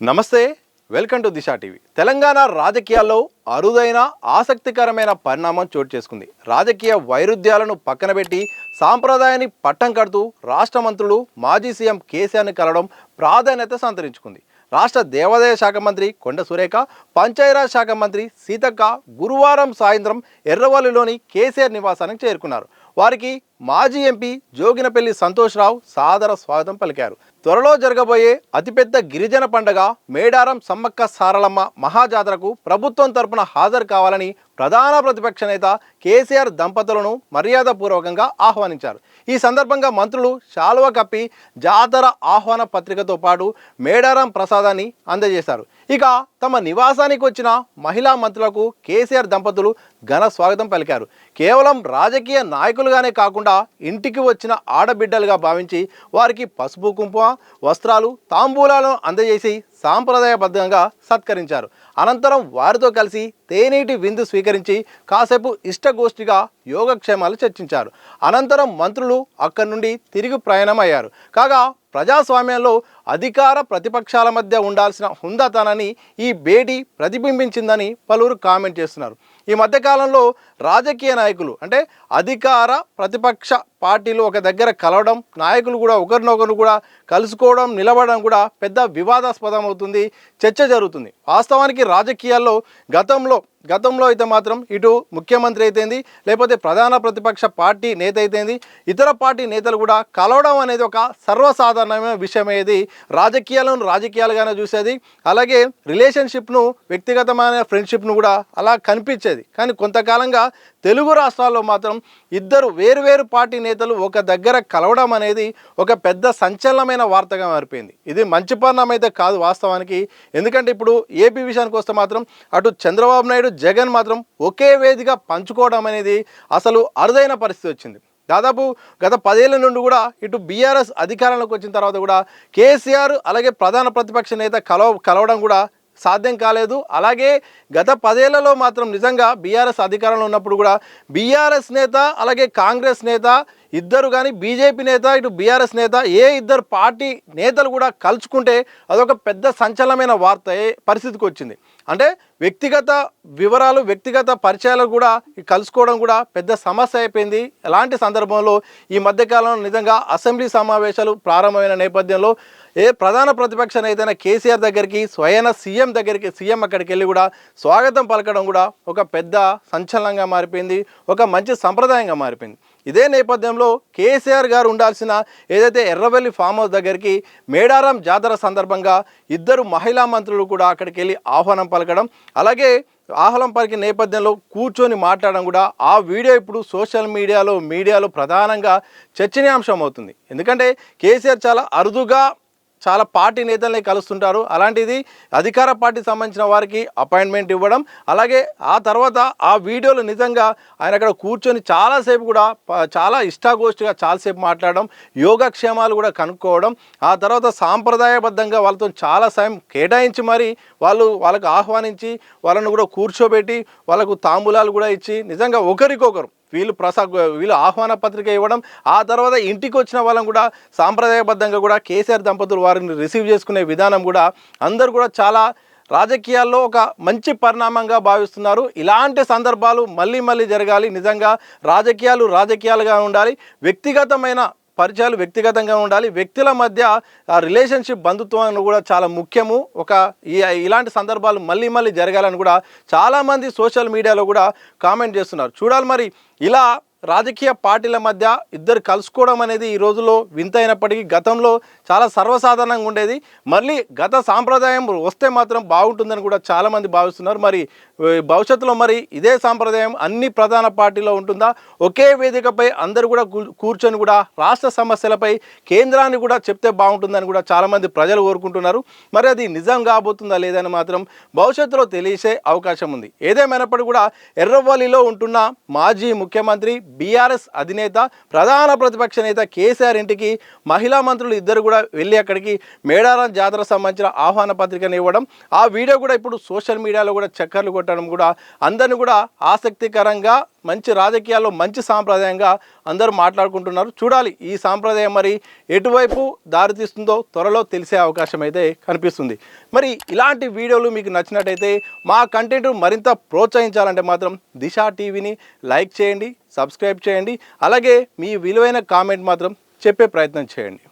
నమస్తే, welcome to Disha TV. Telangana రాజకీయాల్లో అరుదైన ఆసక్తికరమైన పరిణామం చోటు చేసుకుంది. రాజకీయ వైరుధ్యాలను పక్కన పెట్టి సాంప్రదాయాన్ని పట్టం కడుతూ రాష్ట్ర మంత్రులు మాజీ సీఎం కేసీఆర్ని కలవడం ప్రాధాన్యత సంతరించుకుంది. రాష్ట్ర దేవాదాయ శాఖ మంత్రి కొండ సురేఖ, పంచాయరాజ్ శాఖ మంత్రి సీతక్క గురువారం సాయంత్రం ఎర్రవల్లిలోని కేసీఆర్ నివాసానికి చేరుకున్నారు. వారికి మాజీ ఎంపీ జోగినపల్లి సంతోష్రావు సాదర స్వాగతం పలికారు. త్వరలో జరగబోయే అతిపెద్ద గిరిజన పండుగ మేడారం సమ్మక్క సారలమ్మ మహాజాతరకు ప్రభుత్వం తరపున హాజరు కావాలని ప్రధాన ప్రతిపక్ష నేత కేసీఆర్ దంపతులను మర్యాదపూర్వకంగా ఆహ్వానించారు. ఈ సందర్భంగా మంత్రులు శాలువ కప్పి జాతర ఆహ్వాన పత్రికతో పాటు మేడారం ప్రసాదాన్ని అందజేశారు. ఇక తమ నివాసానికి వచ్చిన మహిళా మంత్రులకు కేసీఆర్ దంపతులు ఘన స్వాగతం పలికారు. కేవలం రాజకీయ నాయకులుగానే కాకుండా ఇంటికి వచ్చిన ఆడబిడ్డలుగా భావించి వారికి పసుపు కుంకుమ, వస్త్రాలు, తాంబూలాలను అందజేసి సాంప్రదాయబద్ధంగా సత్కరించారు. అనంతరం వారితో కలిసి తేనీటి విందు స్వీకరించి కాసేపు ఇష్టగోష్ఠిగా యోగక్షేమాలు చర్చించారు. అనంతరం మంత్రులు అక్కడి నుండి తిరిగి ప్రయాణం అయ్యారు. కాగా ప్రజాస్వామ్యంలో అధికార ప్రతిపక్షాల మధ్య ఉండాల్సిన హుందాతనాన్ని ఈ భేటీ ప్రతిబింబించిందని పలువురు కామెంట్ చేస్తున్నారు. ఈ మధ్యకాలంలో రాజకీయ నాయకులు అంటే అధికార ప్రతిపక్ష పార్టీలు ఒక దగ్గర కలవడం, నాయకులు కూడా ఒకరినొకరు కూడా కలుసుకోవడం, నిలబడడం కూడా పెద్ద వివాదాస్పదం అవుతుంది, చర్చ జరుగుతుంది. వాస్తవానికి రాజకీయాల్లో గతంలో అయితే మాత్రం ఇటు ముఖ్యమంత్రి అయితేంది, లేకపోతే ప్రధాన ప్రతిపక్ష పార్టీ నేత అయితేంది, ఇతర పార్టీ నేతలు కూడా కలవడం అనేది ఒక సర్వసాధారణమైన విషయం. అయ్యేది రాజకీయాలను రాజకీయాలుగానే చూసేది. అలాగే రిలేషన్షిప్ను, వ్యక్తిగతమైన ఫ్రెండ్షిప్ను కూడా అలా కనిపించేది. కానీ కొంతకాలంగా తెలుగు రాష్ట్రాల్లో మాత్రం ఇద్దరు వేరువేరు పార్టీ నేతలు ఒక దగ్గర కలవడం అనేది ఒక పెద్ద సంచలనమైన వార్తగా మారిపోయింది. ఇది మంచి పరిణామం అయితే కాదు వాస్తవానికి. ఎందుకంటే ఇప్పుడు ఏపీ విషయానికి వస్తే మాత్రం అటు చంద్రబాబు నాయుడు, జగన్ మాత్రం ఒకే వేదిక పంచుకోవడం అనేది అసలు అరుదైన పరిస్థితి వచ్చింది. దాదాపు గత 10 ఏళ్ల నుండి కూడా ఇటు బీఆర్ఎస్ అధికారంలోకి వచ్చిన తర్వాత కూడా కేసీఆర్ అలాగే ప్రధాన ప్రతిపక్ష నేత కలవడం కూడా సాధ్యం కాలేదు. అలాగే గత 10 ఏళ్లలో మాత్రం నిజంగా బీఆర్ఎస్ అధికారంలో ఉన్నప్పుడు కూడా బీఆర్ఎస్ నేత అలాగే కాంగ్రెస్ నేత ఇద్దరు కానీ, బీజేపీ నేత ఇటు బీఆర్ఎస్ నేత, ఇద్దరు పార్టీ నేతలు కూడా కలుసుకుంటే అదొక పెద్ద సంచలనమైన వార్త పరిస్థితికి వచ్చింది. అంటే వ్యక్తిగత వివరాలు, వ్యక్తిగత పరిచయాలు కూడా కలుసుకోవడం కూడా పెద్ద సమస్య అయిపోయింది. అలాంటి సందర్భంలో ఈ మధ్యకాలంలో నిజంగా అసెంబ్లీ సమావేశాలు ప్రారంభమైన నేపథ్యంలో ప్రధాన ప్రతిపక్ష నేత కేసీఆర్ దగ్గరికి స్వయాన సీఎం అక్కడికి వెళ్ళి కూడా స్వాగతం పలకడం కూడా ఒక పెద్ద సంచలనంగా మారిపోయింది, ఒక మంచి సంప్రదాయంగా మారిపోయింది. ఇదే నేపథ్యంలో కేసీఆర్ గారు ఉండాల్సిన ఏదైతే ఎర్రవెల్లి ఫామ్ హౌస్ దగ్గరికి మేడారం జాతర సందర్భంగా ఇద్దరు మహిళా మంత్రులు కూడా అక్కడికి వెళ్ళి ఆహ్వానం పలకడం, అలాగే ఆహ్వానం పలికిన నేపథ్యంలో కూర్చొని మాట్లాడడం కూడా ఆ వీడియో ఇప్పుడు సోషల్ మీడియాలో ప్రధానంగా చర్చనీయాంశం అవుతుంది. ఎందుకంటే కేసీఆర్ చాలా అరుదుగా చాలా పార్టీ నేతల్ని కలుస్తుంటారు. అలాంటిది అధికార పార్టీకి సంబంధించిన వారికి అపాయింట్మెంట్ ఇవ్వడం, అలాగే ఆ తర్వాత ఆ వీడియోలో నిజంగా ఆయన అక్కడ కూర్చొని చాలాసేపు కూడా చాలా ఇష్టాగోష్ఠిగా చాలాసేపు మాట్లాడడం, యోగక్షేమాలు కూడా కనుక్కోవడం, ఆ తర్వాత సాంప్రదాయబద్ధంగా వాళ్ళతో చాలా సమయం కేటాయించి మరి వాళ్ళకు ఆహ్వానించి వాళ్ళను కూడా కూర్చోబెట్టి వాళ్ళకు తాంబూలాలు కూడా ఇచ్చి నిజంగా ఒకరికొకరు వీళ్ళు ఆహ్వాన పత్రిక ఇవ్వడం, ఆ తర్వాత ఇంటికి వచ్చిన వాళ్ళని కూడా సాంప్రదాయబద్ధంగా కూడా కేసీఆర్ దంపతులు వారిని రిసీవ్ చేసుకునే విధానం కూడా అందరూ కూడా చాలా రాజకీయాల్లో ఒక మంచి పరిణామంగా భావిస్తున్నారు. ఇలాంటి సందర్భాలు మళ్ళీ జరగాలి. నిజంగా రాజకీయాలుగా ఉండాలి, వ్యక్తిగతమైన పరిచయాలు వ్యక్తిగతంగా ఉండాలి, వ్యక్తుల మధ్య రిలేషన్షిప్, బంధుత్వం కూడా చాలా ముఖ్యము. ఇలాంటి సందర్భాలు మళ్ళీ జరగాలని కూడా చాలామంది సోషల్ మీడియాలో కూడా కామెంట్ చేస్తున్నారు. చూడాలి మరి ఇలా రాజకీయ పార్టీల మధ్య ఇద్దరు కలుసుకోవడం అనేది ఈ రోజుల్లో వింత అయినప్పటికీ గతంలో చాలా సర్వసాధారణంగా ఉండేది. మళ్ళీ గత సాంప్రదాయం వస్తే మాత్రం బాగుంటుందని కూడా చాలామంది భావిస్తున్నారు. మరి భవిష్యత్తులో మరి ఇదే సాంప్రదాయం అన్ని ప్రధాన పార్టీలో ఉంటుందా? ఒకే వేదికపై అందరూ కూడా కూర్చొని కూడా రాష్ట్ర సమస్యలపై కేంద్రాన్ని కూడా చెప్తే బాగుంటుందని కూడా చాలామంది ప్రజలు కోరుకుంటున్నారు. మరి అది నిజం కాబోతుందా లేదని మాత్రం భవిష్యత్తులో తెలిసే అవకాశం ఉంది. ఏదేమైనప్పటికీ కూడా ఎర్రవల్లిలో ఉంటున్న మాజీ ముఖ్యమంత్రి బీఆర్ఎస్ అధినేత ప్రధాన ప్రతిపక్ష నేత కేసీఆర్ ఇంటికి మహిళా మంత్రులు ఇద్దరు కూడా వెళ్ళి అక్కడికి మేడారం జాతర సంబంధించిన ఆహ్వాన పత్రికను ఇవ్వడం, ఆ వీడియో కూడా ఇప్పుడు సోషల్ మీడియాలో కూడా చక్కర్లు కొట్టడం కూడా అందరిని కూడా ఆసక్తికరంగా, మంచి రాజకీయాల్లో మంచి సాంప్రదాయంగా అందరూ మాట్లాడుకుంటున్నారు. చూడాలి ఈ సాంప్రదాయం మరి ఎటువైపు దారితీస్తుందో త్వరలో తెలిసే అవకాశం అయితే కనిపిస్తుంది. మరి ఇలాంటి వీడియోలు మీకు నచ్చినట్టయితే మా కంటెంట్ మరింత ప్రోత్సహించాలంటే మాత్రం దిశ టీవీని లైక్ చేయండి, సబ్స్క్రైబ్ చేయండి, అలాగే మీ విలువైన కామెంట్ మాత్రం చెప్పే ప్రయత్నం చేయండి.